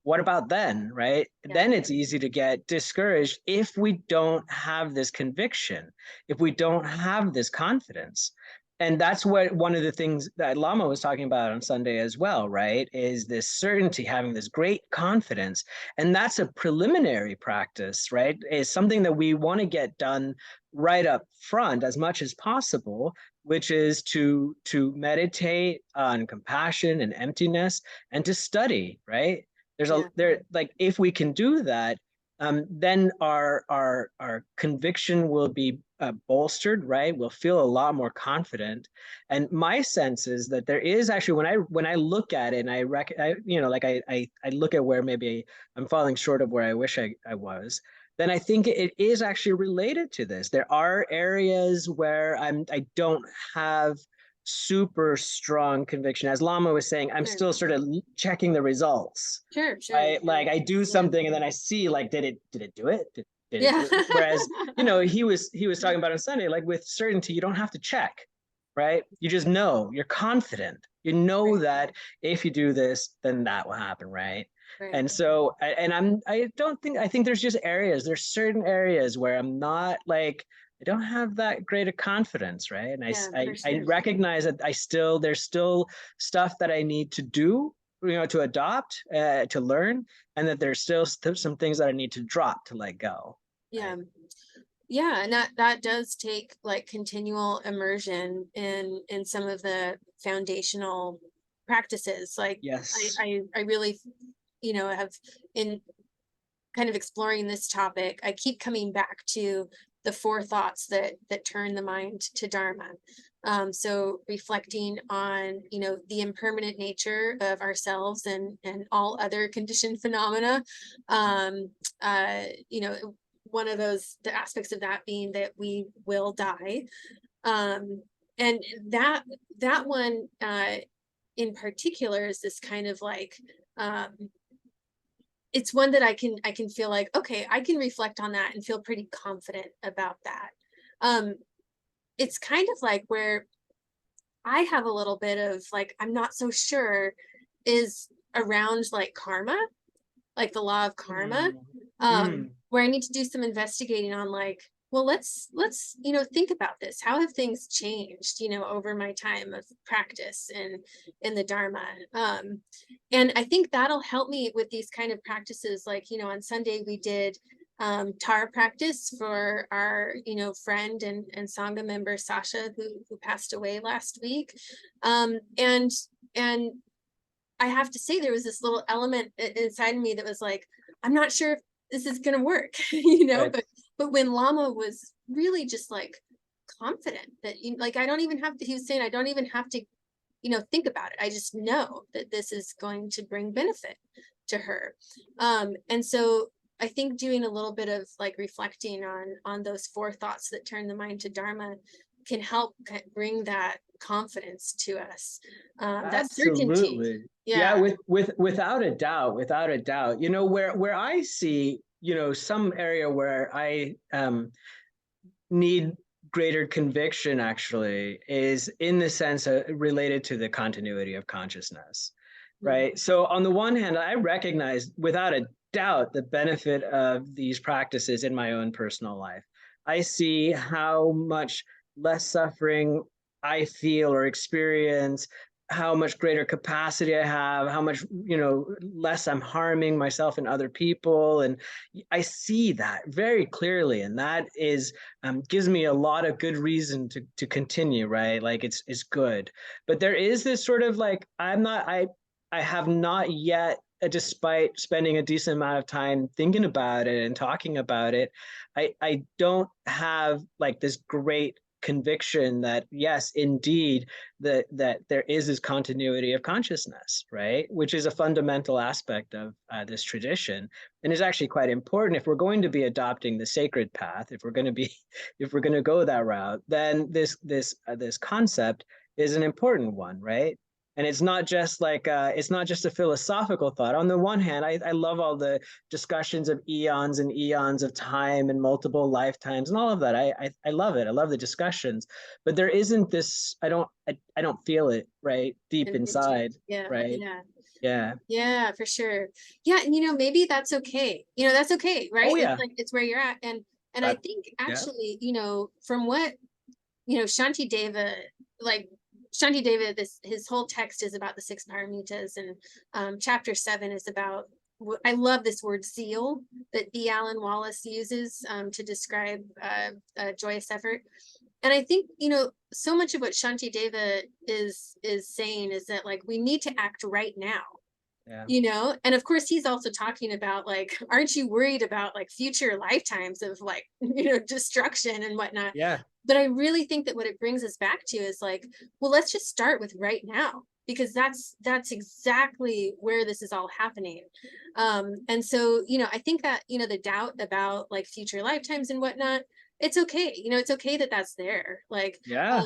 what about then, right? Yeah, Then it's easy to get discouraged if we don't have this conviction, if we don't have this confidence. And that's what one of the things that Lama was talking about on Sunday as well, right? Is this certainty, having this great confidence. And that's a preliminary practice, right? Is something that we want to get done right up front as much as possible, which is to meditate on compassion and emptiness and to study, right? yeah, Like if we can do that, then our conviction will be bolstered, right? We'll feel a lot more confident. And my sense is that there is actually, when I look at it and I look at where maybe I'm falling short of where I wish I was, then I think it is actually related to this. There are areas where I don't have super strong conviction. As Lama was saying, I'm sure, still sort of checking the results. sure, Right? Like I do yeah, something and then I see like, did it do it? Did it yeah, do it? Whereas, he was talking about on Sunday, like with certainty, you don't have to check, right? You just know, you're confident. You know right, that if you do this, then that will happen, right? right, And so, I don't think, I think there's certain areas where I'm not like, I don't have that great a confidence, right? And yeah, for I sure, recognize that there's still stuff that I need to do, to adopt, to learn, and that there's still some things that I need to drop to let go, yeah. right? Yeah, and that does take like continual immersion in some of the foundational practices. Like Yes. I really, you know, have in kind of exploring this topic, I keep coming back to the four thoughts that turn the mind to Dharma. So reflecting on, you know, the impermanent nature of ourselves and all other conditioned phenomena. You know, one of the aspects of that being that we will die. And that one in particular is this kind of like, it's one that I can feel like, okay, I can reflect on that and feel pretty confident about that. It's kind of like where I have a little bit of like, I'm not so sure, is around like karma, like the law of karma, Mm. where I need to do some investigating on like, well, let's think about this. How have things changed, over my time of practice and in the Dharma? And I think that'll help me with these kind of practices. Like, on Sunday we did Tara practice for our, friend and Sangha member Sasha, who passed away last week. And I have to say there was this little element inside of me that was like, I'm not sure if this is gonna work, Right. but when Lama was really just like confident that like I don't even have to, he was saying I don't even have to, think about it. I just know that this is going to bring benefit to her. And so I think doing a little bit of like reflecting on those four thoughts that turn the mind to Dharma can help bring that confidence to us, that certainty. Absolutely. Yeah, Yeah. without a doubt, without a doubt. Where I see, some area where I need greater conviction actually is in the sense related to the continuity of consciousness, Mhm. right? So on the one hand, I recognize without a doubt the benefit of these practices in my own personal life. I see how much less suffering I feel or experience, how much greater capacity I have, how much, less I'm harming myself and other people. And I see that very clearly. And that is gives me a lot of good reason to continue, right? Like it's good. But there is this sort of like, I have not yet, despite spending a decent amount of time thinking about it and talking about it, I don't have like this great conviction that yes, indeed, that there is this continuity of consciousness, right? Which is a fundamental aspect of this tradition, and is actually quite important if we're going to be adopting the sacred path. If we're going to be, if we're going to go that route, then this concept is an important one, right? And it's not just like it's not just a philosophical thought. On the one hand, I love all the discussions of eons and eons of time and multiple lifetimes and all of that. I love it. I love the discussions, but there isn't this. I don't feel it right deep inside, Yeah, right? yeah, Yeah. yeah, for sure. Yeah, and maybe that's okay. That's okay, right? Oh It's yeah. like it's where you're at. And I That think yeah. actually, from what Shanti Deva, like Shanti Deva, this his whole text is about the six paramitas, and chapter 7 is about. I love this word zeal that B. Allen Wallace uses to describe joyous effort. And I think so much of what Shanti Deva is saying is that like we need to act right now, Yeah. and of course he's also talking about like, aren't you worried about like future lifetimes of like destruction and whatnot. Yeah. But I really think that what it brings us back to is like, well, let's just start with right now, because that's exactly where this is all happening. And so I think that the doubt about like future lifetimes and whatnot, it's okay. It's okay that that's there, like, Yeah.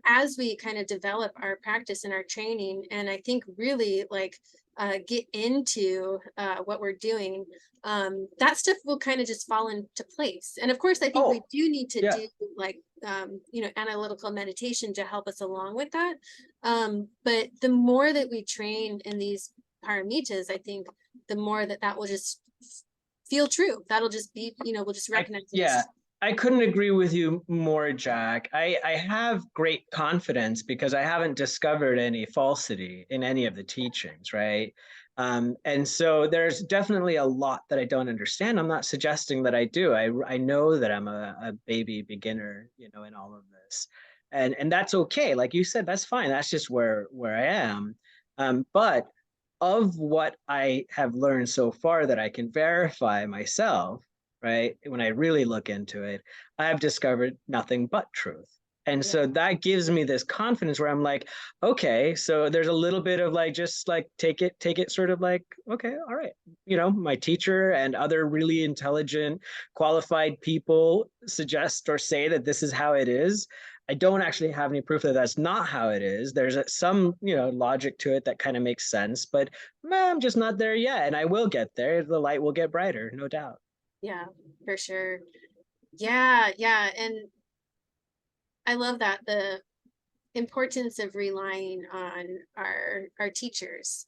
as we kind of develop our practice and our training, and I think really like get into what we're doing, that stuff will kind of just fall into place. And of course, I think we Oh do need to yeah. do like, analytical meditation to help us along with that. But the more that we train in these paramitas, I think the more that will just feel true. That'll just be, we'll just recognize it Yeah, as. I couldn't agree with you more, Jack. I have great confidence because I haven't discovered any falsity in any of the teachings, right? And so there's definitely a lot that I don't understand. I'm not suggesting that I do. I know that I'm a baby beginner, in all of this, and that's okay. Like you said, that's fine. That's just where I am. But of what I have learned so far that I can verify myself, right? When I really look into it, I have discovered nothing but truth. And Yeah. so that gives me this confidence where I'm like, okay, so there's a little bit of like, just like take it sort of like, okay, all right. My teacher and other really intelligent, qualified people suggest or say that this is how it is. I don't actually have any proof that that's not how it is. There's some, logic to it that kind of makes sense, but I'm just not there yet. And I will get there. The light will get brighter, no doubt. Yeah, for sure. Yeah, yeah. And I love that, the importance of relying on our teachers.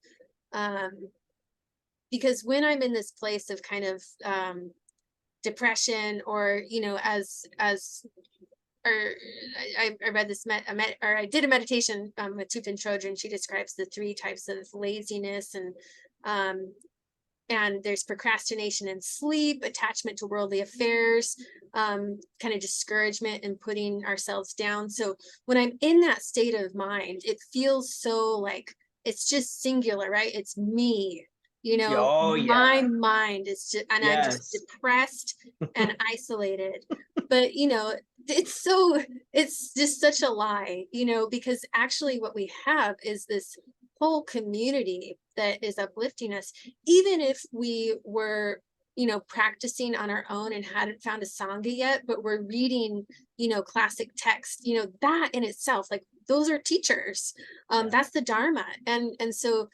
Um, because when I'm in this place of kind of depression, or as or I read this or I did a meditation with Tupin Chodron. She describes the three types of laziness, um, and there's procrastination and sleep, attachment to worldly affairs, kind of discouragement and putting ourselves down. So when I'm in that state of mind, it feels so like it's just singular, right? It's me, Oh my yeah. mind is just, and I'm just Yes. depressed and isolated. But it's so, it's just such a lie, because actually what we have is this whole community that is uplifting us, even if we were practicing on our own and hadn't found a sangha yet, but we're reading classic text, that in itself, like, those are teachers. Yeah. That's the dharma. And so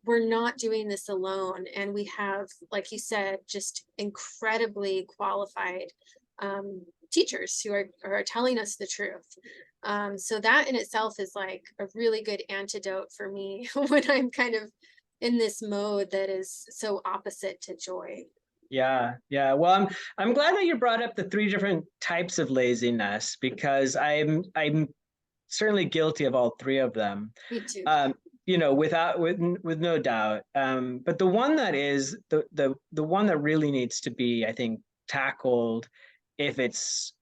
we're not doing this alone, and we have, like you said, just incredibly qualified teachers who are telling us the truth. So that in itself is like a really good antidote for me when I'm kind of in this mode that is so opposite to joy. Yeah, yeah. Well, I'm glad that you brought up the three different types of laziness, because I'm certainly guilty of all three of them. Me too. Um, with no doubt. But the one that is the one that really needs to be, I think, tackled if it's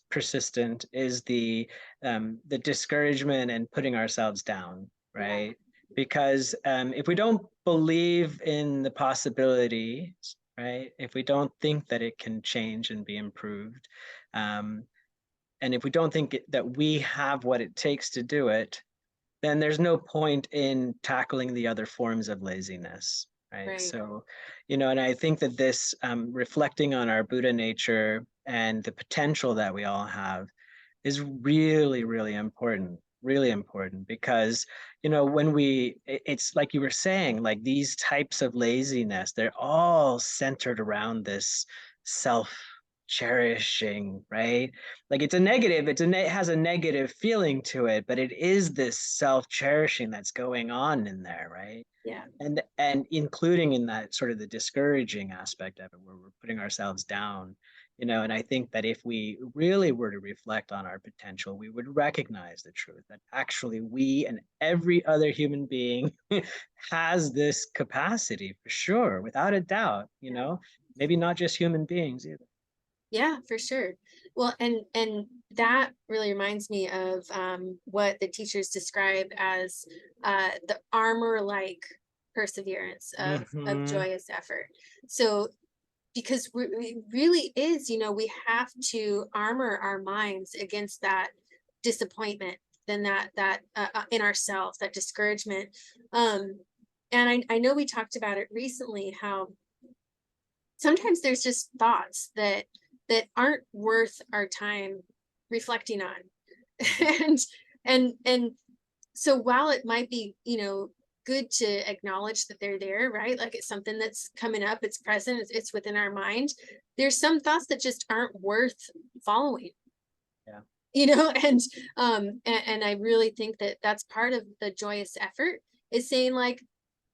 persistent, is the discouragement and putting ourselves down, Yeah. right? Because if we don't believe in the possibilities, right? If we don't think that it can change and be improved, um, and if we don't think that we have what it takes to do it, then there's no point in tackling the other forms of laziness, right? Right. So, and I think that this reflecting on our Buddha nature and the potential that we all have is really, really important, because, when it's like you were saying, like these types of laziness, they're all centered around this self cherishing, right? Like it's a negative, it has a negative feeling to it, but it is this self cherishing that's going on in there, right? Yeah. And including in that sort of the discouraging aspect of it, where we're putting ourselves down. And I think that if we really were to reflect on our potential, we would recognize the truth that actually we and every other human being has this capacity, for sure, without a doubt. Maybe not just human beings either. Yeah, for sure. Well, and that really reminds me of what the teachers describe as the armor-like perseverance of Hmm. joyous effort. So because it really is, we have to armor our minds against that disappointment, then that in ourselves, that discouragement. Um, and I know we talked about it recently, how sometimes there's just thoughts that aren't worth our time reflecting on. and and so while it might be good to acknowledge that they're there, right? Like it's something that's coming up, it's present, it's within our mind. There's some thoughts that just aren't worth following. Yeah. And I really think that that's part of the joyous effort, is saying like,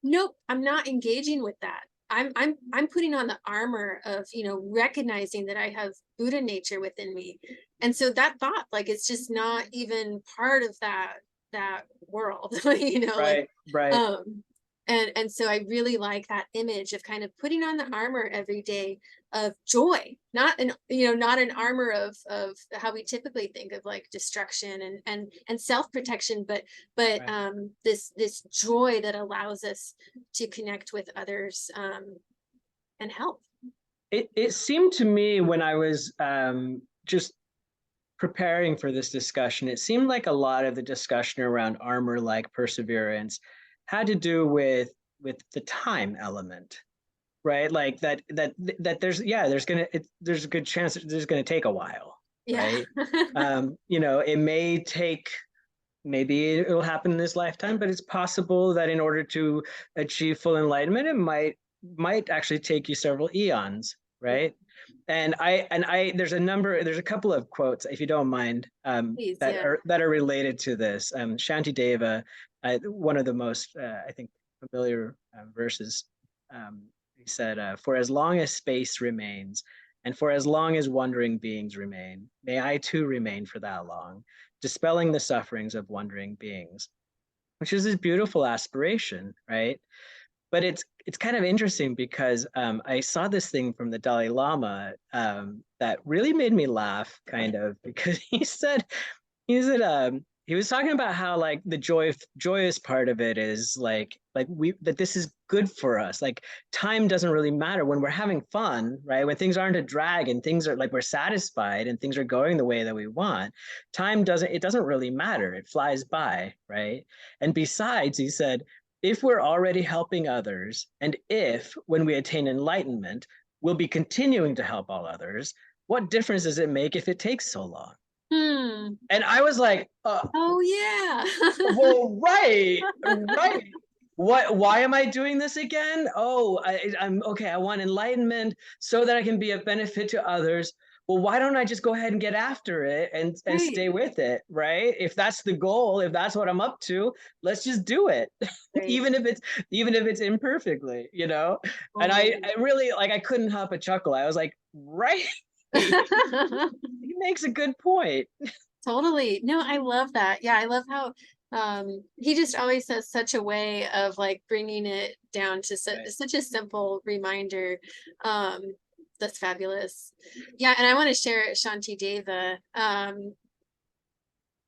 nope, I'm not engaging with that. I'm putting on the armor of recognizing that I have Buddha nature within me. And so that thought, like, it's just not even part of that world. Like, Right, right. um and so I really like that image of kind of putting on the armor every day of joy, not an armor of how we typically think of like destruction and self-protection, but Right. this joy that allows us to connect with others, and help. It seemed to me when I was just preparing for this discussion, it seemed like a lot of the discussion around armor-like perseverance had to do with the time element, right? Like that there's a good chance that there's gonna take a while, Yeah. right? It may take, maybe it'll happen in this lifetime, but it's possible that in order to achieve full enlightenment, it might actually take you several eons, right? There's a couple of quotes, if you don't mind, Please, that yeah. are related to this. Shantideva, one of the most I think familiar verses. He said, "For as long as space remains, and for as long as wandering beings remain, may I too remain for that long, dispelling the sufferings of wandering beings," which is this beautiful aspiration, right? But it's kind of interesting because I saw this thing from the Dalai Lama that really made me laugh, kind of, because he was talking about how like the joyous part of it is like we that this is good for us. Like time doesn't really matter when we're having fun, right? When things aren't a drag and things are like we're satisfied and things are going the way that we want. It doesn't really matter. It flies by, right? And besides, he said, if we're already helping others, and if when we attain enlightenment, we'll be continuing to help all others, what difference does it make if it takes so long? Hmm. And I was like, Oh yeah. well, right. Why am I doing this again? Oh, I'm okay. I want enlightenment so that I can be of benefit to others. Well, why don't I just go ahead and get after it and Right. stay with it, right? If that's the goal, if that's what I'm up to, let's just do it. Right. even if it's imperfectly, you know? And I Totally. really like I couldn't help but chuckle. I was like, right. He makes a good point. Totally. No, I love that. Yeah, I love how he just always has such a way of like bringing it down to Right. such a simple reminder. Um that's fabulous. Yeah, and I want to share Shanti Deva.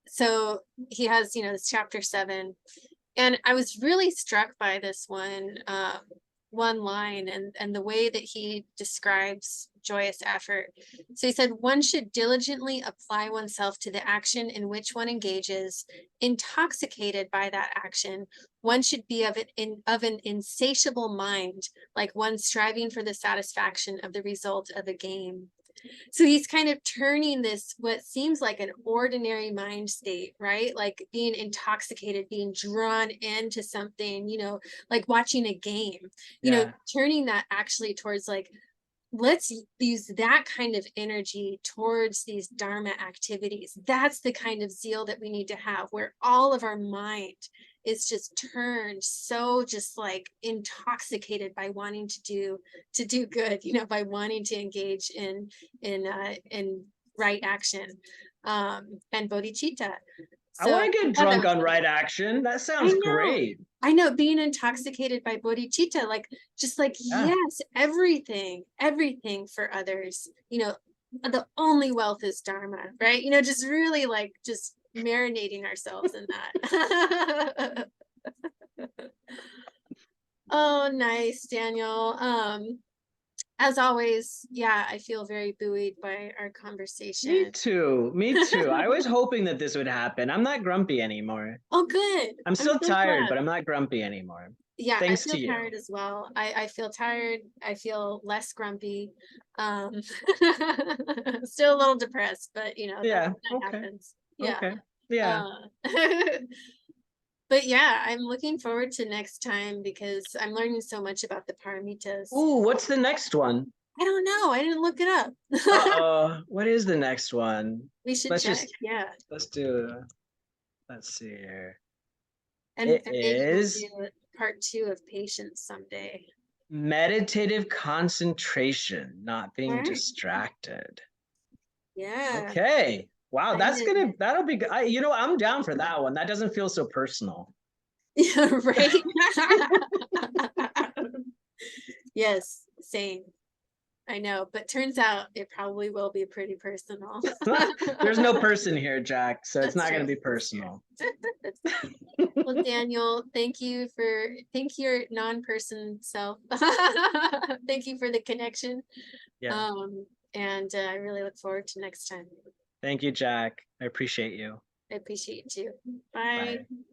So he has, this chapter 7, and I was really struck by this one line and the way that he describes joyous effort. So he said, one should diligently apply oneself to the action in which one engages, intoxicated by that action. One should be of an insatiable mind, like one striving for the satisfaction of the result of a game. So he's kind of turning this, what seems like an ordinary mind state, right? Like being intoxicated, being drawn into something, like watching a game, Yeah. turning that actually towards like, let's use that kind of energy towards these dharma activities. That's the kind of zeal that we need to have, where all of our mind is just turned so just like intoxicated by wanting to do good, by wanting to engage in right action, and bodhicitta. I So want to I get thought that drunk was on really right cool. action. That I sounds know. great. I know, being intoxicated by bodhicitta, like just like, Yeah. yes, everything for others. The only wealth is dharma, right? Just really like just marinating ourselves in that. Oh, nice, Daniel. As always, yeah, I feel very buoyed by our Me conversation. too. Me too. I was hoping that this would happen. I'm not grumpy anymore. Oh, good. I'm I'm still so tired, glad. but I'm not grumpy anymore. Yeah, I Thanks to feel you. tired as well. I feel tired. I feel less grumpy. Um, still a little depressed, but that Yeah. Okay. happens. Yeah. Okay. Yeah. Uh, but yeah, I'm looking forward to next time because I'm learning so much about the paramitas. Ooh, what's the next one? I don't know. I didn't look it up. Uh-oh. What is the next one? We should Let's check. just Yeah. let's do let's see here. And, It and maybe we'll is do part 2 of patience someday. meditative concentration, not All being right. distracted. Yeah. Okay. Wow, I'm in. that'll be good. I'm down for that one. That doesn't feel so personal. Yeah, right. Yes, same. I know, but turns out it probably will be pretty personal. There's no person here, Jack, so it's That's not going true. to be That's true. personal. Well, Daniel, thank your non-person self. Thank you for the connection. Yeah. Um, and I really look forward to next time. Thank you, Jack. I appreciate you. I appreciate you. Bye. Bye.